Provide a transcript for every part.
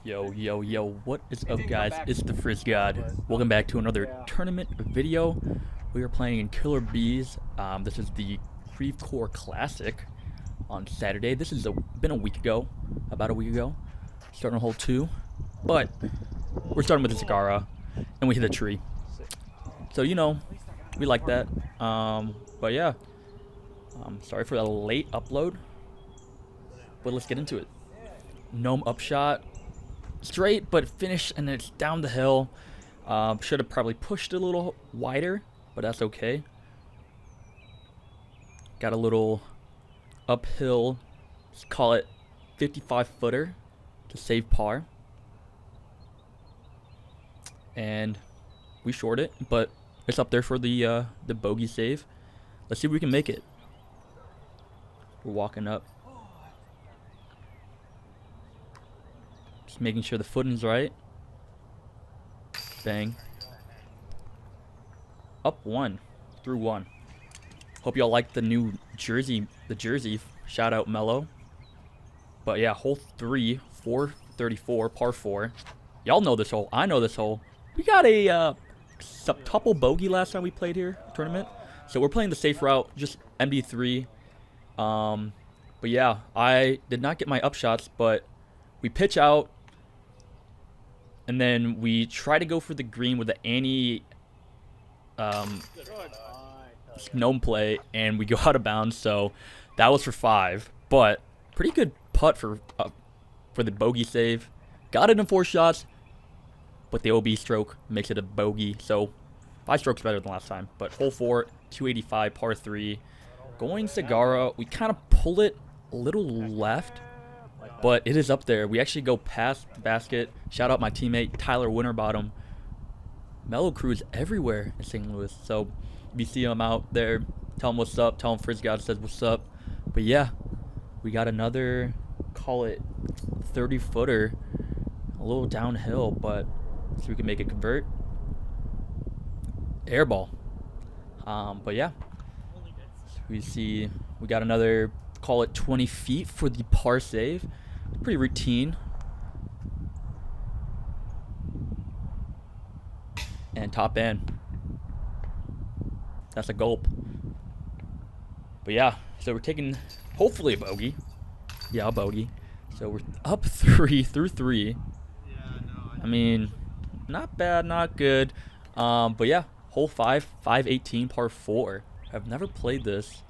Yo, yo, yo, what is up, guys? It's the TheFrizzGod. Welcome back to another tournament video. We are playing in Killer Bees. This is the Creve Coeur Classic on Saturday. This has been a week ago, about a week ago. Starting on hole 2. But we're starting with the Sagara, and we hit a tree. So, you know, we like that. But yeah, sorry for the late upload. But let's get into it. Gnome upshot. Straight, but finished, and it's down the hill. Should have probably pushed a little wider, but that's okay. Got a little uphill, let's call it 55-footer to save par. And we short it, but it's up there for the bogey save. Let's see if we can make it. We're walking up. Just making sure the footing's right. Bang. Up 1 through 1. Hope y'all like the new jersey. Shout out Mello. But yeah, hole 3, 434, par 4. Y'all know this hole. I know this hole. We got a septuple bogey last time we played here tournament. So we're playing the safe route, just MD3. But yeah, I did not get my upshots, but we pitch out. And then we try to go for the green with the gnome play, and we go out of bounds. So that was for 5, but pretty good putt for the bogey save. Got it in 4 shots, but the OB stroke makes it a bogey. So 5 strokes better than last time. But hole 4, 285, par 3, going Sagara. We kind of pull it a little left, but it is up there. We actually go past the basket. Shout out my teammate Tyler Winterbottom. Mellow crew is everywhere in St. Louis. So if you see him out there, tell him what's up. Tell him TheFrizzGod says what's up. But yeah, we got another, call it 30-footer, a little downhill, but so we can make it convert. Airball. But yeah, so we see we got another, call it 20 feet for the par save. Pretty routine. And top end. That's a gulp. But yeah, so we're taking hopefully a bogey. Yeah, a bogey. So we're up 3 through 3. I mean, not bad, not good. But yeah, hole 5, 518, par 4. I've never played this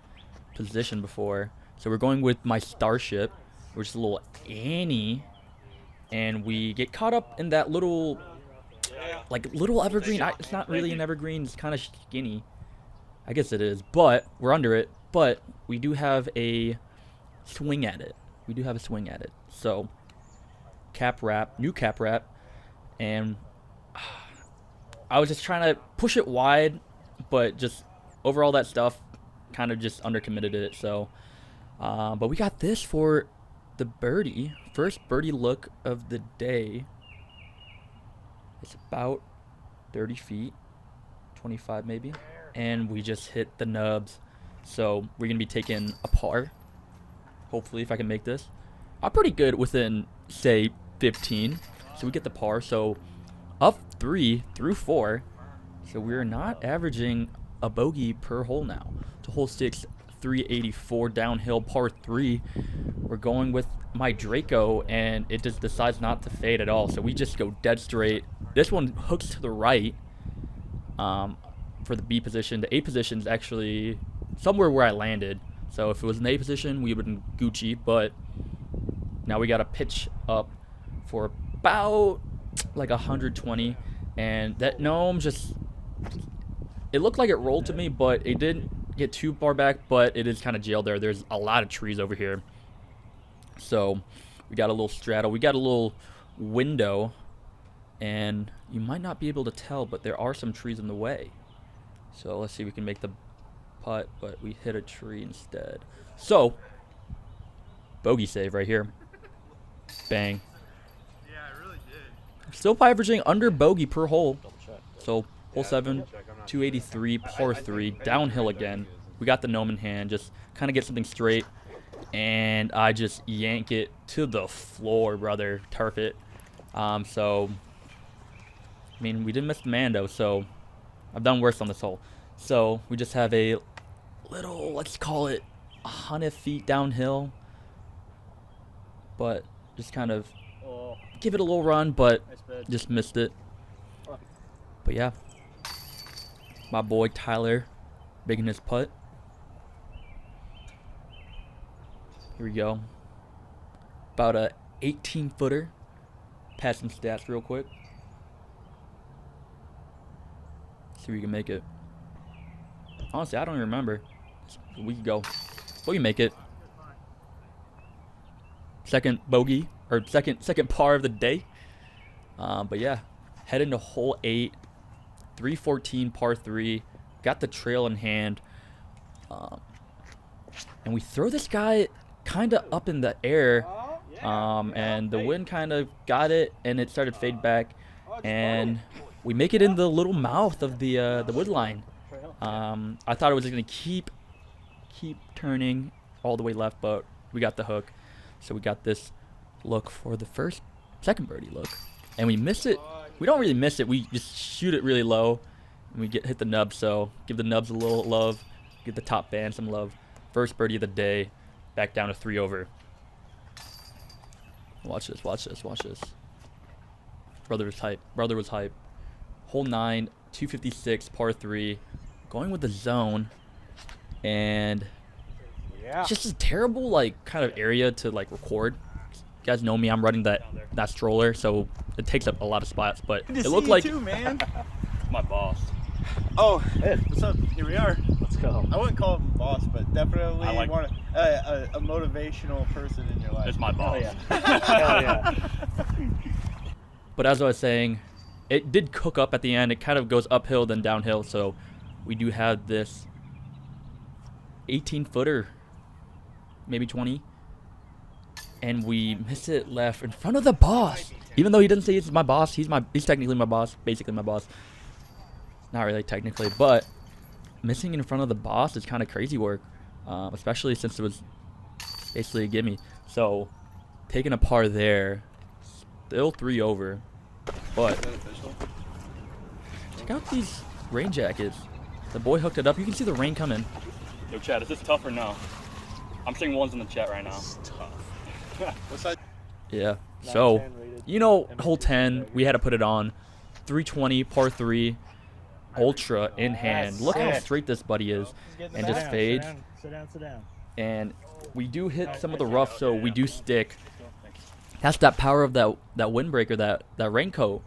position before. So we're going with my Starship. We're just a little Annie. And we get caught up in that little, little evergreen. It's not really an evergreen. It's kind of skinny. I guess it is. But we're under it. But we do have a swing at it. So, cap wrap. New cap wrap. And I was just trying to push it wide. But just over all that stuff, kind of just undercommitted it. So, but we got this for the birdie. First birdie look of the day. It's about 30 feet, 25 maybe, and we just hit the nubs. So we're gonna be taking a par. Hopefully, if I can make this, I'm pretty good within say 15. So we get the par. So up 3 through 4. So we're not averaging a bogey per hole now. To hole 6, 384 downhill, par 3. We're going with my Draco, and it just decides not to fade at all. So we just go dead straight. This one hooks to the right for the B position. The A position is actually somewhere where I landed. So if it was an A position, we would have been Gucci. But now we got to pitch up for about like 120. And that gnome just, it looked like it rolled to me, but it didn't get too far back, but it is kind of jailed there. There's a lot of trees over here. So we got a little straddle. We got a little window, and you might not be able to tell, but there are some trees in the way. So let's see if we can make the putt, but we hit a tree instead. So bogey save right here. Bang. Yeah, I really did. Still averaging under bogey per hole. So hole 7, 283, par 3, downhill again. We got the gnome in hand, just kind of get something straight. And I just yank it to the floor, brother. Turf it. So, I mean, we didn't miss the Mando, so I've done worse on this hole. So we just have a little, let's call it 100 feet downhill, but just kind of give it a little run, but just missed it. But yeah, my boy Tyler making his putt. Here we go. About a 18-footer. Passing stats real quick. See if we can make it. Honestly, I don't even remember. We can go. We can make it. Second bogey, or second par of the day. But yeah, head into hole 8, 314 par 3. Got the trail in hand. And we throw this guy kind of up in the air. And the wind kind of got it, and it started to fade back. And we make it in the little mouth of the wood line. I thought it was going to keep turning all the way left, but we got the hook. So we got this look for the second birdie look. And we miss it. We don't really miss it. We just shoot it really low, and we hit the nub. So give the nubs a little love. Give the top band some love. First birdie of the day. Back down to 3 over. Watch this, watch this, watch this. Brother was hype. Brother was hype. Hole 9, 256, par 3. Going with the zone. And it's just a terrible, like, kind of area to, like, record. You guys know me, I'm running that stroller, so it takes up a lot of spots. But it looked like too, man. my boss. Oh, hey, what's up? Here we are. Let's go. I wouldn't call him boss, but definitely like want a motivational person in your life. It's my boss. Hell yeah. Hell yeah. But as I was saying, it did cook up at the end. It kind of goes uphill then downhill. So we do have this 18-footer, maybe 20. And we miss it left in front of the boss. Even though he doesn't say he's my boss, he's technically my boss, basically my boss. Not really technically, but missing in front of the boss is kind of crazy work, especially since it was basically a gimme. So taking a par there, still 3 over, but check out these rain jackets. The boy hooked it up. You can see the rain coming. Yo, chat, is this tough or no? I'm seeing ones in the chat right now. It's tough. What's that? Yeah. So, you know, hole 10, we had to put it on. 320, par 3. Ultra in hand. Look how straight this buddy is, and just fade. Sit down. And we do hit some of the rough, so we do stick. That's that power of that windbreaker, that raincoat.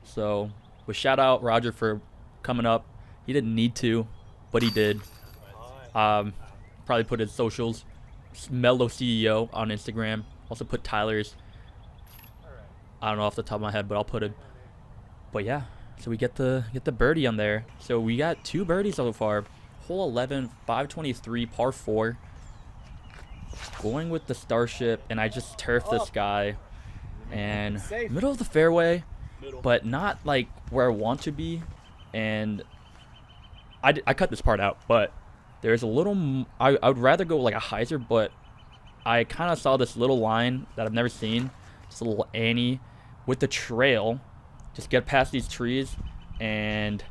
So, but shout out Roger for coming up. He didn't need to, but he did. Probably put his socials, Mellow CEO on Instagram. Also put Tyler's. I don't know off the top of my head, but I'll put it. But yeah. So we get the birdie on there. So we got 2 birdies so far. Hole 11, 523, par 4. Going with the Starship, and I just turfed this guy. And middle of the fairway, but not like where I want to be. And I cut this part out, but there's a little. I would rather go like a hyzer, but I kind of saw this little line that I've never seen. Just a little Annie with the trail. Just get past these trees, and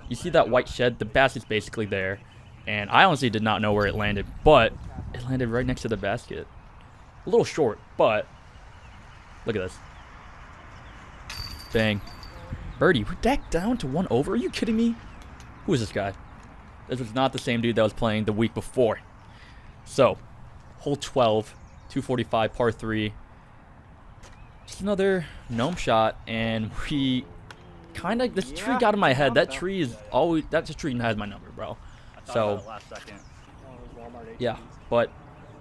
you see that white shed. The basket's basically there, and I honestly did not know where it landed, but it landed right next to the basket. A little short, but look at this. Bang. Birdie. We're back down to 1 over. Are you kidding me? Who is this guy? This was not the same dude that was playing the week before. So, hole 12, 245, par 3. Just another gnome shot, and we kind of, this tree got in my head. That tree is always, that tree has my number, bro. So, yeah, but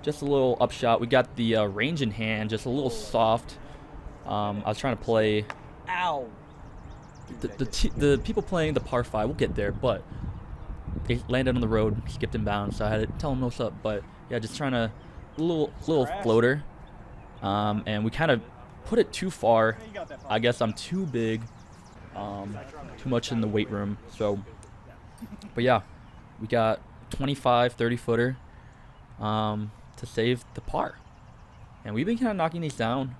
just a little upshot. We got the range in hand, just a little soft. I was trying to play. Ow. The people playing the par 5 will get there, but they landed on the road, skipped in bounds, so I had to tell them what's up. But yeah, just trying to little floater, and we kind of put it too far. I guess I'm too big, too much in the weight room. So, but yeah, we got 25, 30 footer to save the par, and we've been kind of knocking these down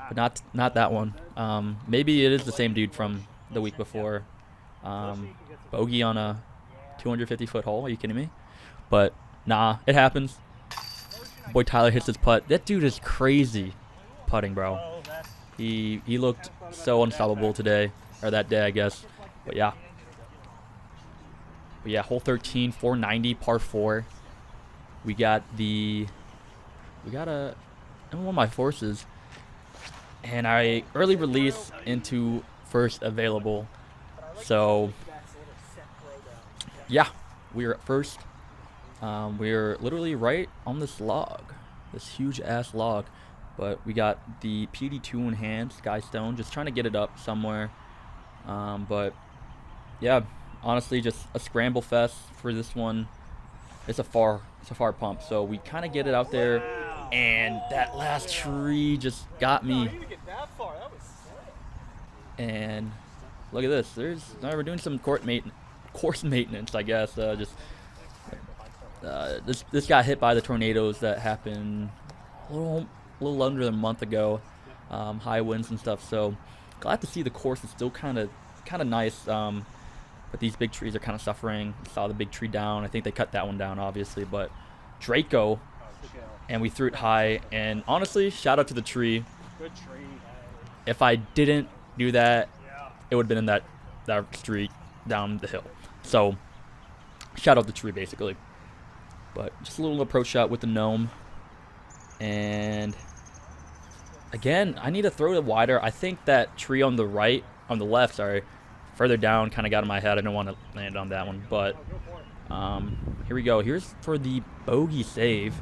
but not that one. Maybe it is the same dude from the week before. Bogey on a 250-foot hole. Are you kidding me? But nah, it happens. Boy Tyler hits his putt. That dude is crazy putting, bro. He looked so unstoppable today, or that day, I guess. But yeah. Hole 13, 490, par 4. We got one of my forces, and I early release into first available. So yeah, we are at first. We're literally right on this log, this huge ass log, but we got the PD2 in hand, Skystone, just trying to get it up somewhere. But yeah, honestly, just a scramble fest for this one. It's a far pump, so we kind of get it out there, and that last tree just got me. And look at this. We're doing some course maintenance, I guess. This got hit by the tornadoes that happened a little under a month ago. High winds and stuff. So glad to see the course is still kind of nice. But these big trees are kind of suffering. Saw the big tree down. I think they cut that one down, obviously. But Draco, and we threw it high. And honestly, shout out to the tree. Good tree. If I didn't do that, it would have been in that street down the hill. So shout out the tree, basically. But just a little approach shot with the gnome. And again, I need to throw it wider. I think that tree on the left, further down, kind of got in my head. I don't want to land on that one. But here we go. Here's for the bogey save.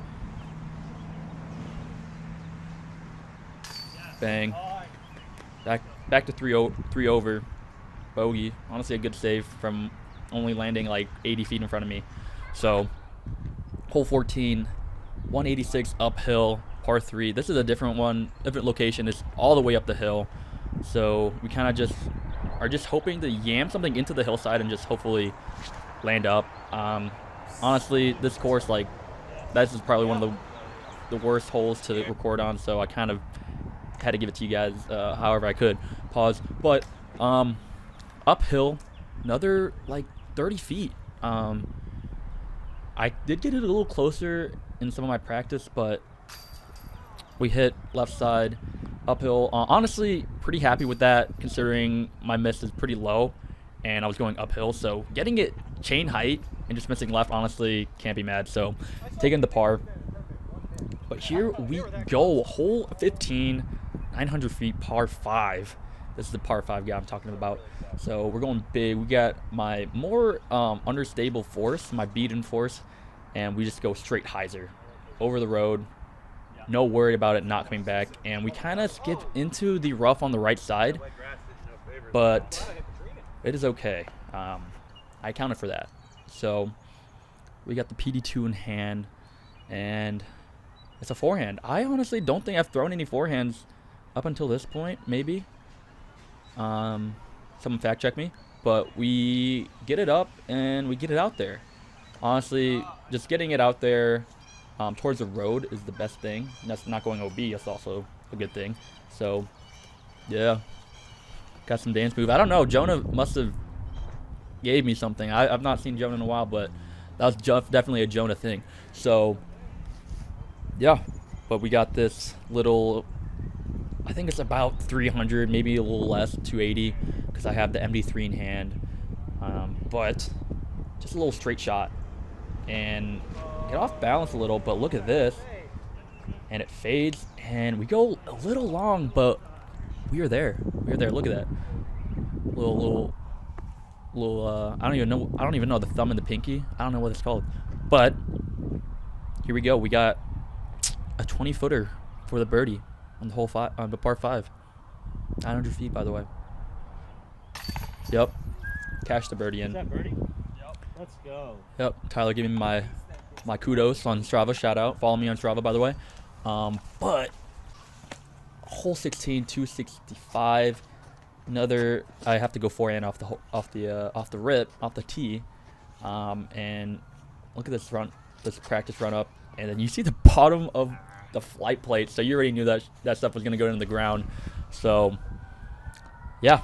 Bang. Back to three over. Bogey. Honestly, a good save from only landing like 80 feet in front of me. So hole 14, 186 uphill, par 3. This is a different location. It's all the way up the hill. So we kind of are just hoping to yam something into the hillside and just hopefully land up. Honestly, this course, this is probably one of the worst holes to record on, so I kind of had to give it to you guys however I could. Pause. But uphill, another 30 feet. I did get it a little closer in some of my practice, but we hit left side uphill. Honestly, pretty happy with that considering my miss is pretty low and I was going uphill. So getting it chain height and just missing left, honestly, can't be mad. So taking the par. But here we go. Hole 15, 900 feet, par 5. This is the par 5 guy I'm talking about. So we're going big. We got my more understable force, my beaten force, and we just go straight hyzer over the road. No worry about it not coming back. And we kind of skip into the rough on the right side, but it is okay. I accounted for that. So we got the PD2 in hand, and it's a forehand. I honestly don't think I've thrown any forehands up until this point, maybe. Someone fact check me, but we get it up and we get it out there. Honestly, just getting it out there towards the road is the best thing. And that's not going OB. That's also a good thing. So, yeah, got some dance move. I don't know. Jonah must have gave me something. I've not seen Jonah in a while, but that was definitely a Jonah thing. So, yeah, but we got this little. I think it's about 300, maybe a little less, 280, because I have the MD3 in hand. But just a little straight shot. And get off balance a little, but look at this. And it fades, and we go a little long, but we are there. We are there. Look at that. Little. I don't even know the thumb and the pinky. I don't know what it's called. But here we go. We got a 20-footer for the birdie. On the on the par 5, 900 feet, by the way. Yep, cash the birdie in. Is that birdie? Yep. Let's go. Yep, Tyler giving me my kudos on Strava. Shout out, follow me on Strava, by the way. But hole 16, 265. Another. I have to go forehand off the tee. And look at this practice run up, and then you see the bottom of the flight plate, so you already knew that that stuff was gonna go into the ground. So yeah,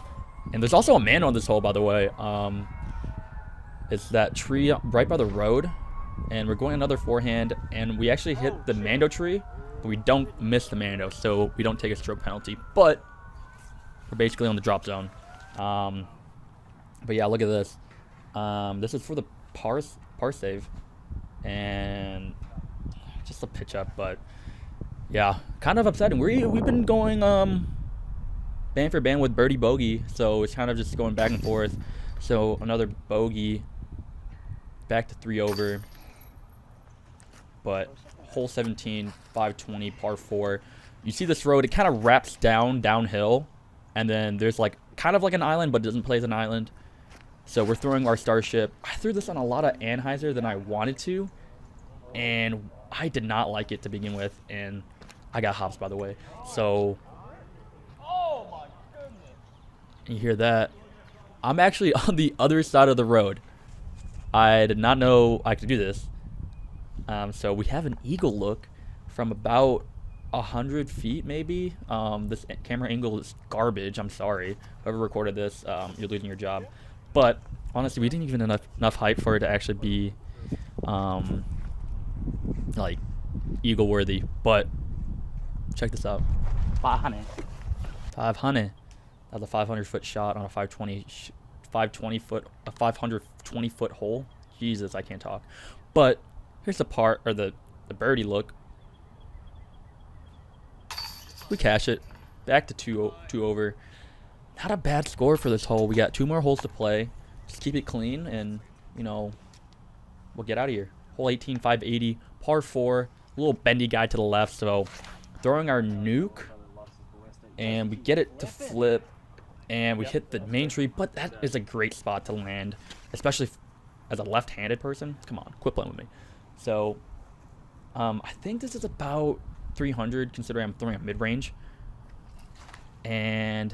and there's also a man on this hole, by the way. It's that tree right by the road, and we're going another forehand, and we actually hit the mando tree, but we don't miss the mando, so we don't take a stroke penalty. But we're basically on the drop zone. But yeah, look at this. This is for the par save, and just a pitch up. But yeah, kind of upsetting. We've been going band for band with birdie bogey, so it's kind of just going back and forth. So another bogey, back to 3 over. But hole 17, 520, par 4. You see this road, it kind of wraps downhill, and then there's like kind of like an island, but it doesn't play as an island. So we're throwing our Starship. I threw this on a lot of Anheuser than I wanted to, and I did not like it to begin with, and I got hops, by the way. So you hear that? I'm actually on the other side of the road. I did not know I could do this. So we have an eagle look from about 100 feet, maybe. This camera angle is garbage. I'm sorry. Whoever recorded this, you're losing your job. But honestly, we didn't even enough hype for it to actually be like eagle worthy. But check this out. 500. That's a 500-foot shot on a 520 foot hole. Jesus, I can't talk. But here's the part, or the birdie look. We cash it back to two over. Not a bad score for this hole. We got 2 more holes to play. Just keep it clean, and you know, we'll get out of here. Hole 18, 580, par 4. A little bendy guy to the left. So throwing our nuke, and we get it to flip, and we hit the main tree. But that is a great spot to land, especially as a left-handed person. Come on, quit playing with me. So I think this is about 300, considering I'm throwing a mid-range. And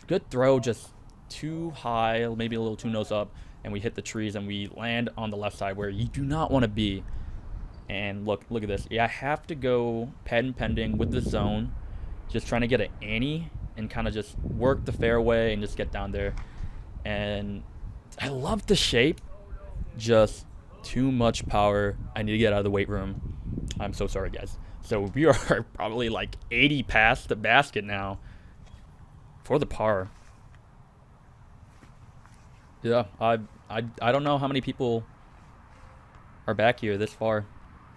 good throw, just too high, maybe a little too nose up, and we hit the trees, and we land on the left side where you do not want to be. And look at this. Yeah, I have to go patent pending with the zone, just trying to get an ante and kind of just work the fairway and just get down there. And I love the shape, just too much power. I need to get out of the weight room. I'm so sorry, guys. So we are probably like 80 past the basket now for the par. Yeah, I don't know how many people are back here this far,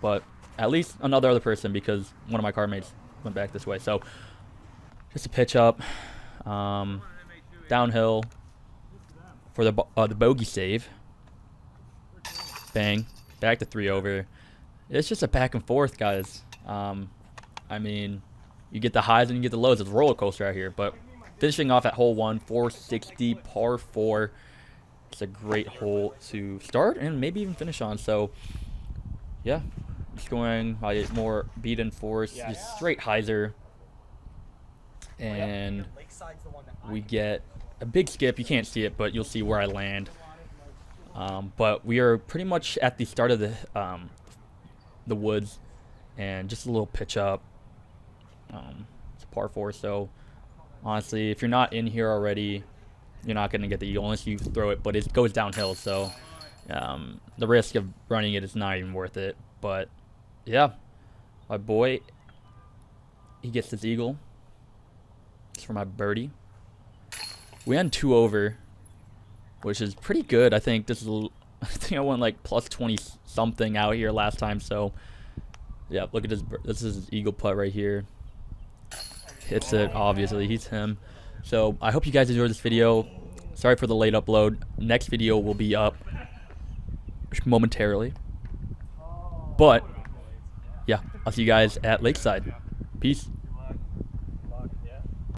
but at least another other person, because one of my car mates went back this way. So just a pitch up, downhill for the bogey save. Bang, back to 3 over. It's just a back and forth, guys. I mean, you get the highs and you get the lows. It's a roller coaster out here. But finishing off at hole 1, 460, par 4. It's a great hole to start and maybe even finish on. So, yeah, just going by more beat and force, just straight hyzer. And we get a big skip. You can't see it, but you'll see where I land. But we are pretty much at the start of the woods, and just a little pitch up. It's a par 4, so honestly, if you're not in here already, you're not going to get the eagle unless you throw it, but it goes downhill, so the risk of running it is not even worth it. But yeah, my boy, he gets his eagle. It's for my birdie. We end 2 over, which is pretty good. I think this is I think I went like plus 20 something out here last time. So yeah, look at this. This is his eagle putt right here. Hits it, obviously. He's him. So I hope you guys enjoyed this video. Sorry for the late upload. Next video will be up momentarily. But yeah, I'll see you guys at Lakeside. Peace.